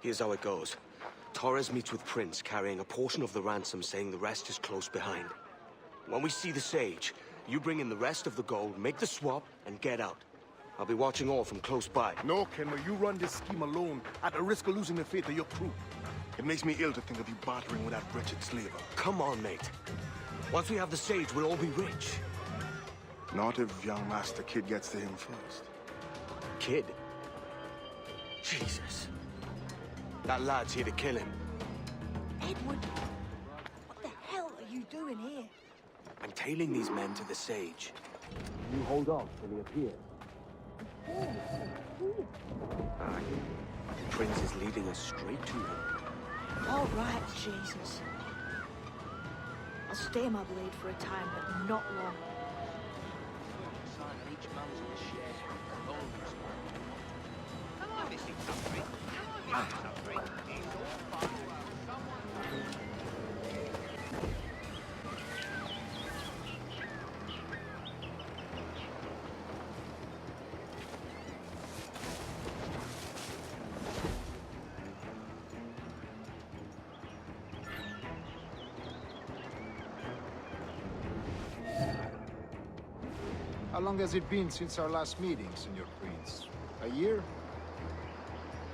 Here's how it goes. Torres meets with Prince, carrying a portion of the ransom, saying the rest is close behind. When we see the Sage, you bring in the rest of the gold, make the swap, and get out. I'll be watching all from close by. No, Kenway, you run this scheme alone, at the risk of losing the faith of your crew. It makes me ill to think of you bartering with that wretched slaver. Come on, mate. Once we have the Sage, we'll all be rich. Not if young Master Kid gets to him first. Kid? Jesus. That lad's here to kill him. Edward, what the hell are you doing here? I'm tailing these men to the Sage. You hold off till he appears. Aye. Prince is leading us straight to him. All right, Jesus. I'll stay my blade for a time, but not long. How long has it been since our last meeting, Senor Prince? A year?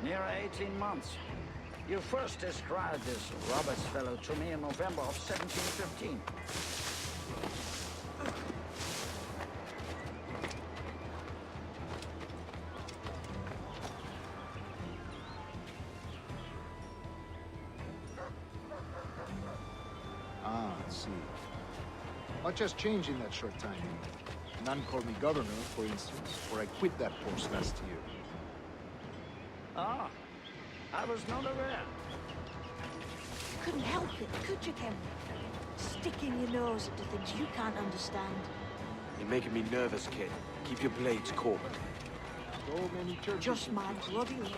Near 18 months. You first described this Roberts fellow to me in November of 1715. Ah, I see. Much has changed in that short time. None called me governor, for instance, for I quit that post last year. Ah, I was not aware. You couldn't help it, could you, Ken? Sticking your nose into things you can't understand. You're making me nervous, kid. Keep your blades corked. So many churches. Just my bloody luck.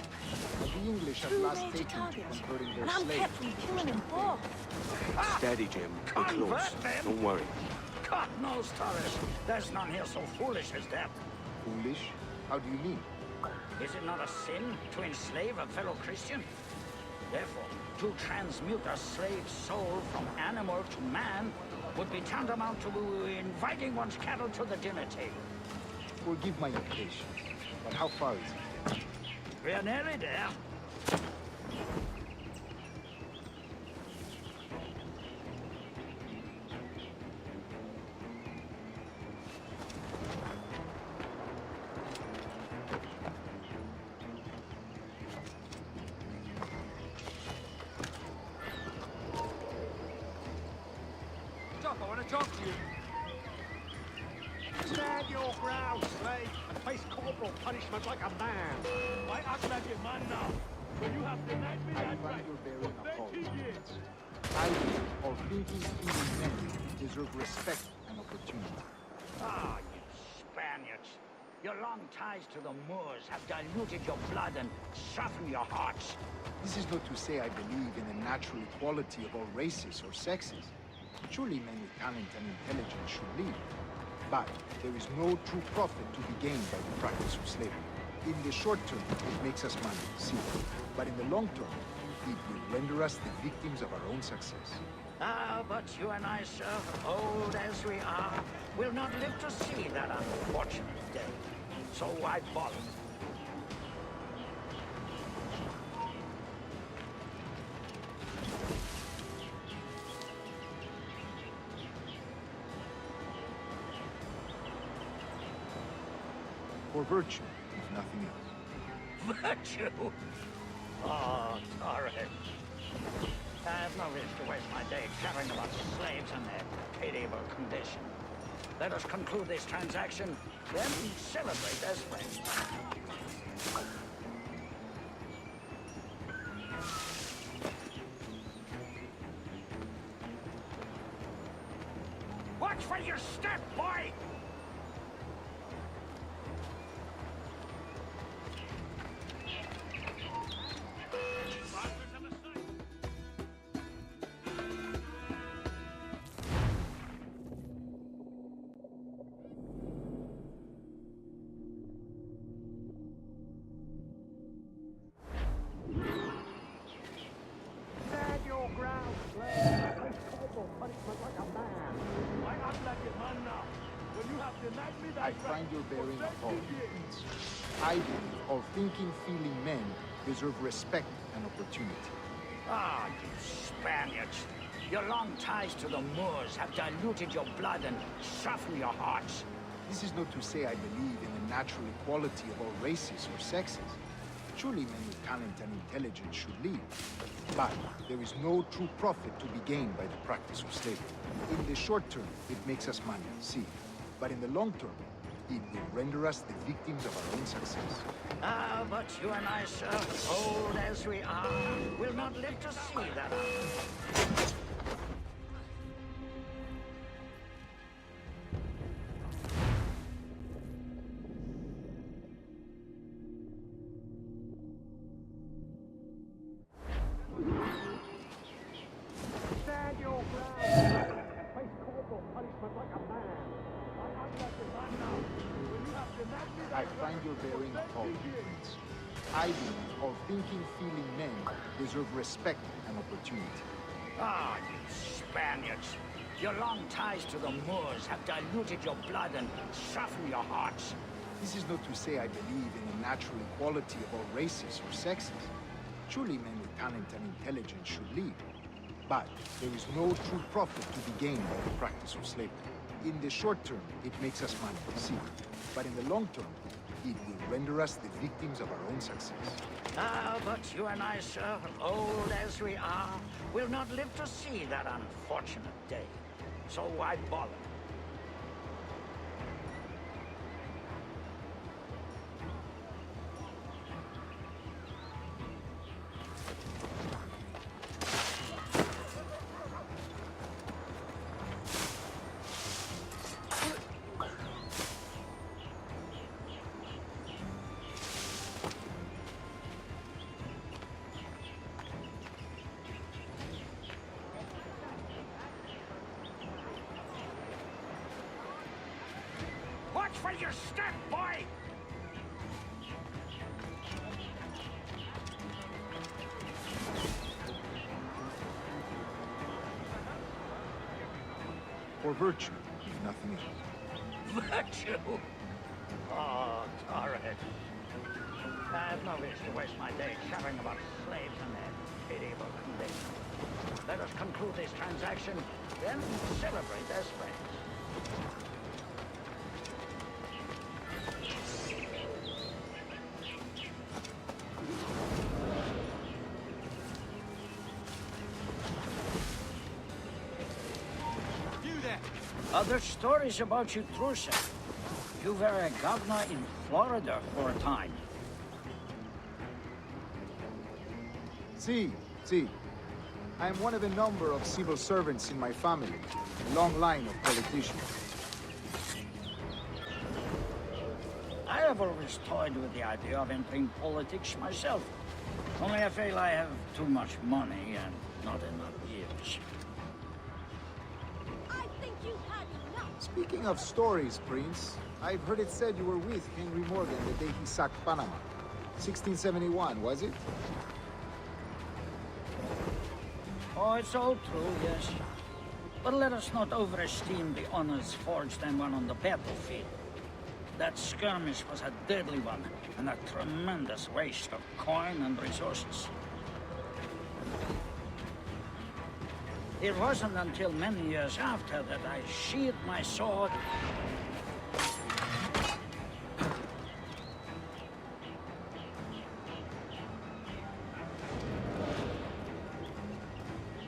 The English have Two last major taken to targets, converting their and I'm slaves. kept from killing them both. Steady, Jim. We're close. Convert them? Don't worry. God knows, Torres, there's none here so foolish as that. Foolish? How do you mean? Is it not a sin to enslave a fellow Christian? Therefore, to transmute a slave's soul from animal to man would be tantamount to inviting one's cattle to the dinner table. Forgive my impatience, but how far is it? We're nearly there. Stop, I want to talk to you. Stand your ground, slave, and face corporal punishment like a man. I act like a man now. So you have denied me I that find right your bearing for 30 appalling. years. I, or thinking human men, deserve respect and opportunity. Ah, you Spaniards. Your long ties to the Moors have diluted your blood and softened your hearts. This is not to say I believe in the natural equality of all races or sexes. Surely men with talent and intelligence should lead. But there is no true profit to be gained by the practice of slavery. In the short term, it makes us money, see. But in the long term, it will render us the victims of our own success. Ah, but you and I, sir, old as we are, will not live to see that unfortunate day. So why bother? For virtue, if nothing else. Virtue? Oh, Torres. I have no wish to waste my day chattering about slaves and their pitiable condition. Let us conclude this transaction, then celebrate as friends. Watch for your step, boy! find your bearing appalling, Prince. I believe all thinking, feeling men deserve respect and opportunity. Ah, you Spaniards. Your long ties to the Moors have diluted your blood and softened your hearts. This is not to say I believe in the natural equality of all races or sexes. Surely men with talent and intelligence should lead. But there is no true profit to be gained by the practice of slavery. In the short term, it makes us money, see. But in the long term, it will render us the victims of our own success. Ah, but you and I, sir, old as we are, will not live to see that. Stand your ground and face corporal punishment like a man. I ask that you man now. When you have demanded me I that find your bearing appalling, Prince. I believe all thinking, feeling men deserve respect and opportunity. Ah, you Spaniards. Your long ties to the Moors have diluted your blood and softened your hearts. This is not to say I believe in the natural equality of all races or sexes. Surely men with talent and intelligence should lead. But there is no true profit to be gained by the practice of slavery. In the short term, it makes us money, see. But in the long term, it will render us the victims of our own success. Ah, but you and I, sir, old as we are, will not live to see that unfortunate day. So why bother? Watch for your step, boy! For virtue, if nothing else. Virtue? Oh, Torres. I have no wish to waste my day chattering about slaves and their pitiable condition. Let us conclude this transaction, then celebrate as friends. Other stories about you, Truce. You were a governor in Florida for a time. See. I am one of a number of civil servants in my family. A long line of politicians. I have always toyed with the idea of entering politics myself. Only I feel I have too much money and not enough years. I think you've had enough. Speaking of stories, Prince, I've heard it said you were with Henry Morgan the day he sacked Panama. 1671, was it? Oh, it's all true, yes. But let us not overesteem the honors forged and won on the battlefield. That skirmish was a deadly one, and a tremendous waste of coin and resources. It wasn't until many years after that I sheathed my sword.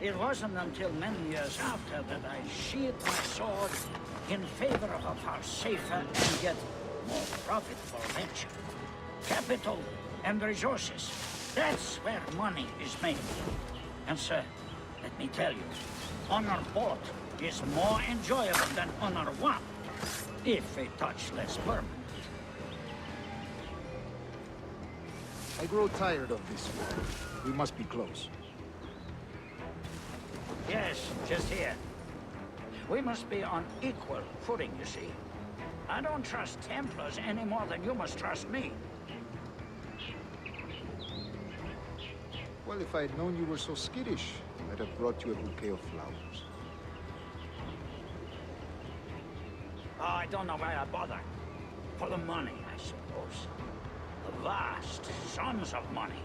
It wasn't until many years after that I sheathed my sword in favor of a far safer and yet more profitable venture. Capital and resources. That's where money is made. And sir, let me tell you, honor bought is more enjoyable than honor won, if a touch less permanent. I grow tired of this war. We must be close. Yes, just here. We must be on equal footing, you see. I don't trust Templars any more than you must trust me. Well, if I had known you were so skittish, I'd have brought you a bouquet of flowers. Oh, I don't know why I bother. For the money, I suppose. The vast sums of money.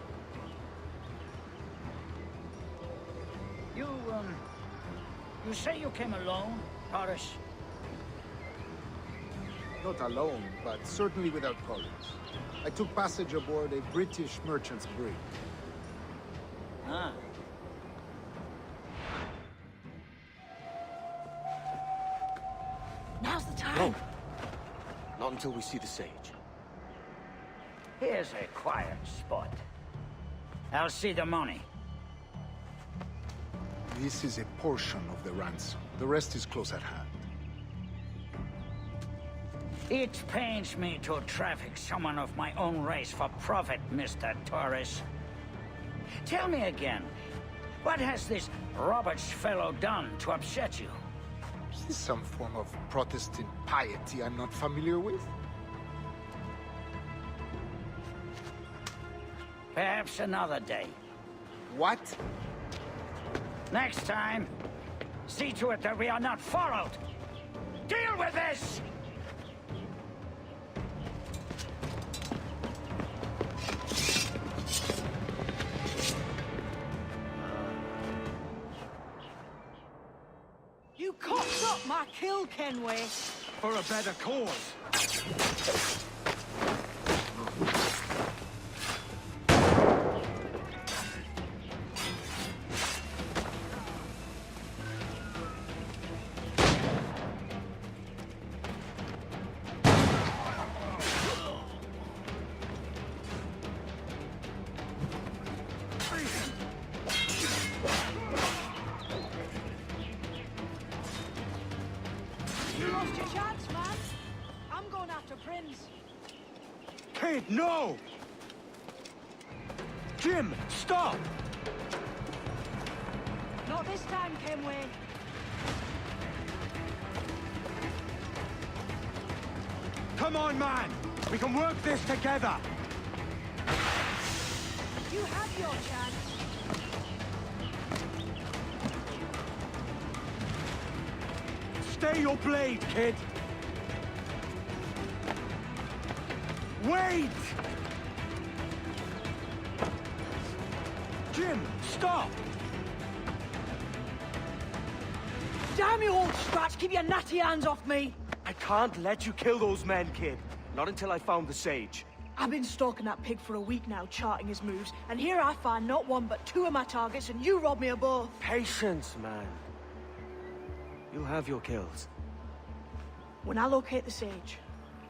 You say you came alone, Torres? Not alone, but certainly without colleagues. I took passage aboard a British merchant's brig. Ah. Now's the time. No. Not until we see the sage. Here's a quiet spot. I'll see the money. This is a portion of the ransom. The rest is close at hand. It pains me to traffic someone of my own race for profit, Mr. Torres. Tell me again, what has this Roberts fellow done to upset you? Is this some form of Protestant piety I'm not familiar with? Perhaps another day. What? Next time, see to it that we are not followed. Deal with this! You cocked up my kill, Kenway. For a better cause. You lost your chance, man. I'm going after Prince. Kid, no! Jim, stop! Not this time, Kenway. Come on, man! We can work this together! You have your chance. Stay your blade, kid! Wait! Jim, stop! Damn you, old scratch! Keep your natty hands off me! I can't let you kill those men, kid. Not until I found the sage. I've been stalking that pig for a week now, charting his moves, and here I find not one but two of my targets, and you rob me of both. Patience, man. You'll have your kills. When I locate the sage,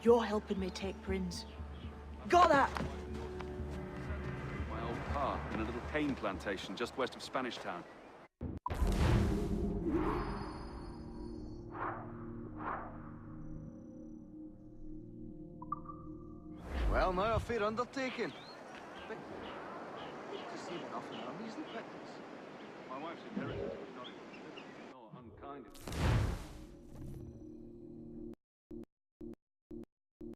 you're helping me take Prince. Got that? My old pa in a little cane plantation just west of Spanish Town. Well, now a fair undertaking. But to save enough in our measly pittance. My wife's inheritance was not unkind.